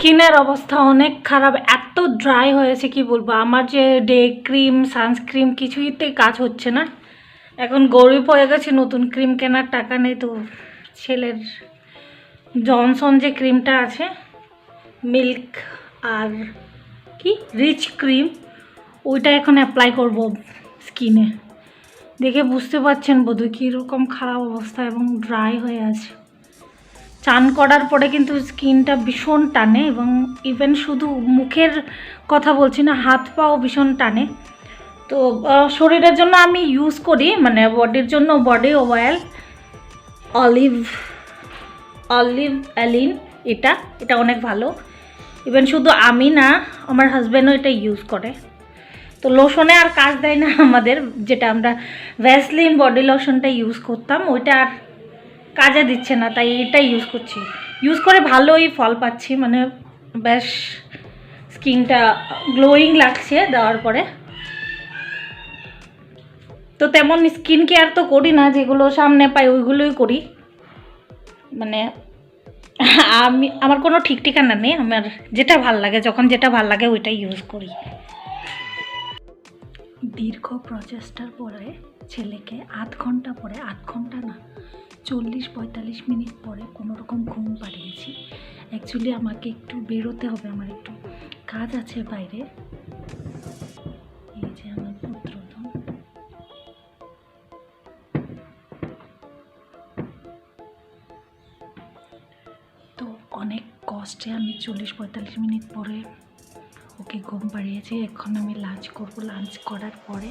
স্কিনের অবস্থা অনেক খারাপ, এত ড্রাই হয়েছে কি বলবো। আমার যে ডে ক্রিম সানস্ক্রিম কিছুইতে কাজ হচ্ছে না। এখন গরিব হয়ে গেছে, নতুন ক্রিম কেনার টাকা নেই। তো ছেলের জনসন যে ক্রিমটা আছে মিল্ক আর কি রিচ ক্রিম, ওইটা এখন অ্যাপ্লাই করব স্কিনে। দেখে বুঝতে পারছেন বোধহয় কীরকম খারাপ অবস্থা এবং ড্রাই হয়ে আছে। চান করার পরে কিন্তু স্কিনটা ভীষণ টানে, এবং ইভেন শুধু মুখের কথা বলছি না, হাত পাও ভীষণ টানে। তো শরীরের জন্য আমি ইউজ করি, মানে বডির জন্য বডি অয়েল অলিভ অ্যালিন, এটা অনেক ভালো। ইভেন শুধু আমি না, আমার হাজব্যান্ডও এটা ইউজ করে। তো লোশনে আর কাজ দেয় না আমাদের, যেটা আমরা ভ্যাসলিন বডি লোশনটা ইউজ করতাম, ওইটা আর কাজে দিচ্ছে না, তাই এটা ইউজ করছি। ইউজ করে ভালোই ফল পাচ্ছি, মানে বেশ স্কিনটা গ্লোয়িং লাগছে দেওয়ার পরে। তো তেমন স্কিন কেয়ার তো করি না, যেগুলো সামনে পাই ওইগুলোই করি। মানে আমার কোনো ঠিক ঠিকানা নেই, আমার যেটা ভাল লাগে, যখন যেটা ভাল লাগে ওইটাই ইউজ করি। দীর্ঘ প্রচেষ্টার পরে ছেলেকে আধ ঘন্টা না 40-45 মিনিট পরে কোনোরকম ঘুম পাড়িয়েছি। অ্যাকচুয়ালি আমাকে একটু বেরোতে হবে, আমার একটু কাজ আছে বাইরে। এই যে আমার পুত্রধন, তো অনেক কষ্টে আমি 40-45 মিনিট পরে ওকে ঘুম পাড়িয়েছি। এখন আমি লাঞ্চ করব, লাঞ্চ করার পরে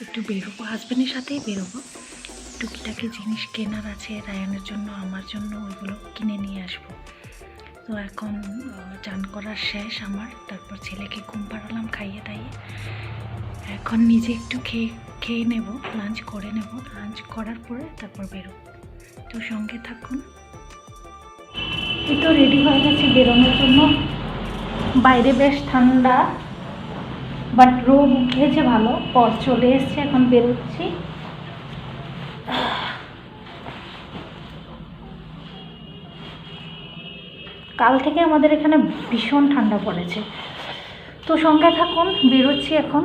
একটু বেরোবো, হাজব্যান্ডের সাথেই বেরোবো। টুকিটাকি জিনিস কেনার আছে রায়ানের জন্য, আমার জন্য, ওইগুলো কিনে নিয়ে আসবো। তো এখন চান করার শেষ আমার, তারপর ছেলেকে ঘুম পাড়ালাম খাইয়ে দাইয়ে। এখন নিজে একটু খেয়ে নেব, লাঞ্চ করে নেব, লাঞ্চ করার পরে তারপর বেরোবো। তো সঙ্গে থাকুন। এই তো রেডি হয়ে গেছি বেরোনোর জন্য। বাইরে বেশ ঠান্ডা, বাট রোদ উঠেছে ভালো, পর চলে এসছে, এখন বেরোচ্ছি। কাল থেকে আমাদের এখানে ভীষণ ঠান্ডা পড়েছে। তো সঙ্গে থাকুন, বেরোচ্ছি এখন।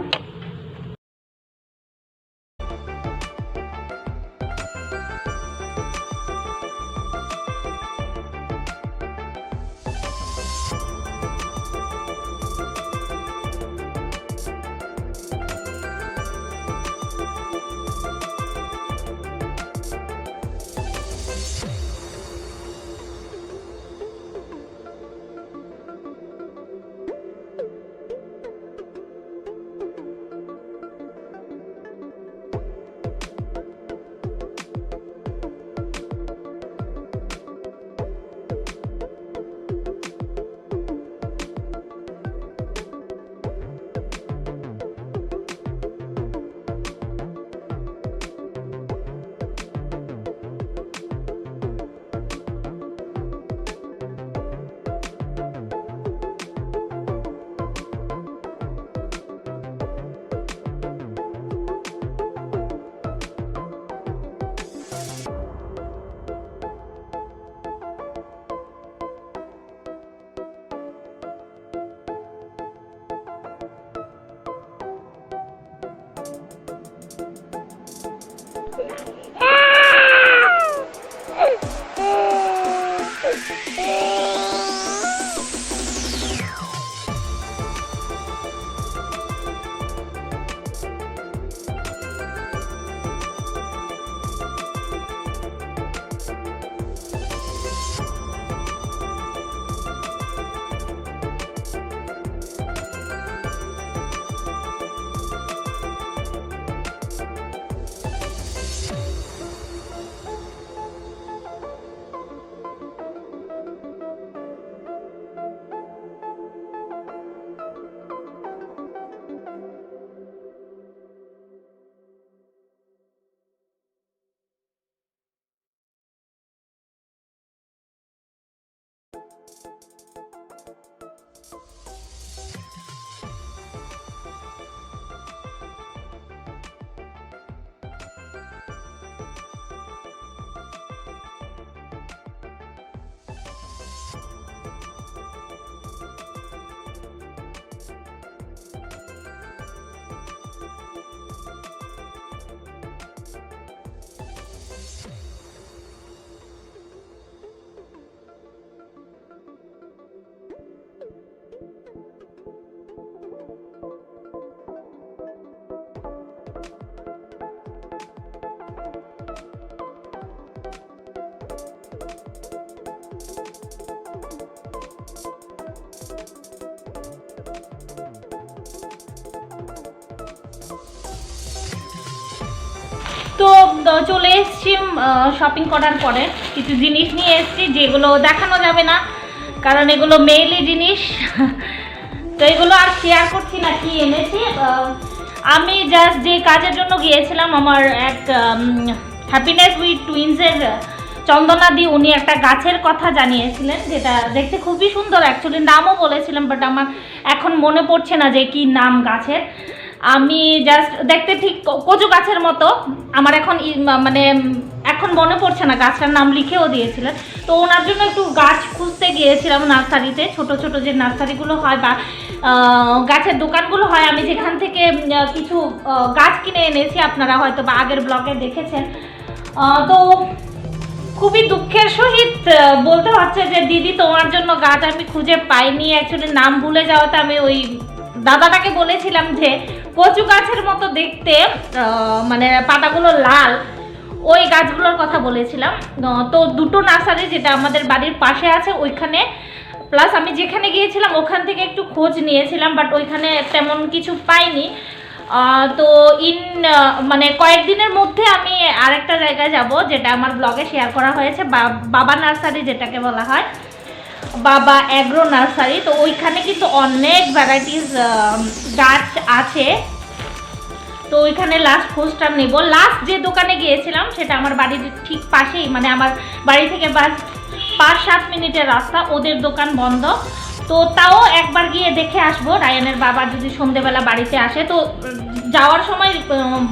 চলে এসেছি শপিং করার পরে, কিছু জিনিস নিয়ে এসেছি যেগুলো দেখানো যাবে না কারণ এগুলো মেইলি জিনিস। তো এগুলো আর শেয়ার করছি না কি এনেছি। আমি জাস্ট যে কাজের জন্য গিয়েছিলাম, আমার এক হ্যাপিনেস উইথ টুইন্সের চন্দনাদি উনি একটা গাছের কথা জানিয়েছিলেন, যেটা দেখতে খুবই সুন্দর। অ্যাকচুয়ালি নামও বলেছিলাম, বাট আমার এখন মনে পড়ছে না যে কি নাম গাছের। আমি জাস্ট দেখতে ঠিক কচু গাছের মতো, আমার এখন মানে এখন মনে পড়ছে না, গাছটার নাম লিখেও দিয়েছিলেন। তো ওনার জন্য একটু গাছ খুঁজতে গিয়েছিলাম নার্সারিতে, ছোট ছোট যে নার্সারিগুলো হয় বা গাছের দোকানগুলো হয়, আমি যেখান থেকে কিছু গাছ কিনে এনেছি, আপনারা হয়তো বা আগের ব্লগে দেখেছেন। তো খুবই দুঃখের সহিত বলতে হচ্ছে যে দিদি তোমার জন্য গাছ আমি খুঁজে পাইনি। অ্যাকচুয়ালি নাম ভুলে যাওয়াতে আমি ওই দাদাটাকে বলেছিলাম যে কচু গাছের মতো দেখতে, মানে পাতাগুলো লাল, ওই গাছগুলোর কথা বলেছিলাম। তো দুটো নার্সারি যেটা আমাদের বাড়ির পাশে আছে ওইখানে, প্লাস আমি যেখানে গিয়েছিলাম ওখান থেকে একটু খোঁজ নিয়েছিলাম, বাট ওইখানে তেমন কিছু পাইনি। তো মানে কয়েকদিনের মধ্যে আমি আরেকটা জায়গায় যাব, যেটা আমার ব্লগে শেয়ার করা হয়েছে, বাবা নার্সারি যেটাকে বলা হয়, বাবা অ্যাগ্রো নার্সারি। তো ওইখানে কিন্তু অনেক ভ্যারাইটিস গাছ আছে। তো ওইখানে লাস্ট খোঁজটা নেব। লাস্ট যে দোকানে গিয়েছিলাম সেটা আমার বাড়ির ঠিক পাশেই, মানে আমার বাড়ি থেকে বাস 5-7 মিনিটের রাস্তা, ওদের দোকান বন্ধ। তো তাও একবার গিয়ে দেখে আসবো, রায়ানের বাবা যদি সন্ধেবেলা বাড়িতে আসে। তো যাওয়ার সময়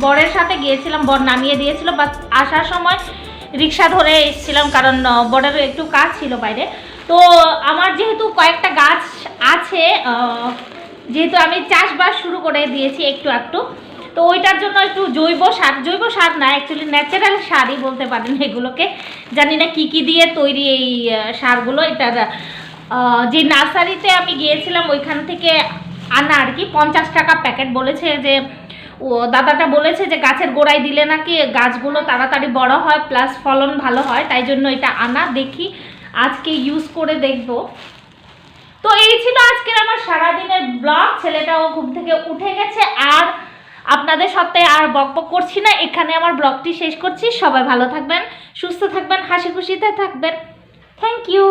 বরের সাথে গিয়েছিলাম, বর নামিয়ে দিয়েছিল, বা আসার সময় রিক্সা ধরে এসেছিলাম কারণ বরের একটু কাজ ছিল বাইরে। তো আমার যেহেতু কয়েকটা গাছ আছে, যেহেতু আমি চাষবাস শুরু করে দিয়েছি একটু একটু, তো ওইটার জন্য একটু জৈব সার না, অ্যাকচুয়ালি ন্যাচারাল সারই বলতে পারেন এগুলোকে। জানি না কি কি দিয়ে তৈরি এই সারগুলো। এটার যে নার্সারিতে আমি গিয়েছিলাম ওইখান থেকে আনা আর কি, 50 টাকা প্যাকেট। বলেছে যে ও দাদাটা বলেছে যে গাছের গোড়ায় দিলে নাকি গাছগুলো তাড়াতাড়ি বড় হয়, প্লাস ফলন ভালো হয়, তাই জন্য এটা আনা। দেখি আজকে ইউজ করে দেখব। তো এই ছিল আজকের আমার সারাদিনের ব্লগ। ছেলেটাও ঘুম থেকে উঠে গেছে, আর আপনাদের সাথে আর বকবক করছি না, এখানে আমার ব্লগটি শেষ করছি। সবাই ভালো থাকবেন, সুস্থ থাকবেন, হাসি খুশিতে থাকবেন। Thank you.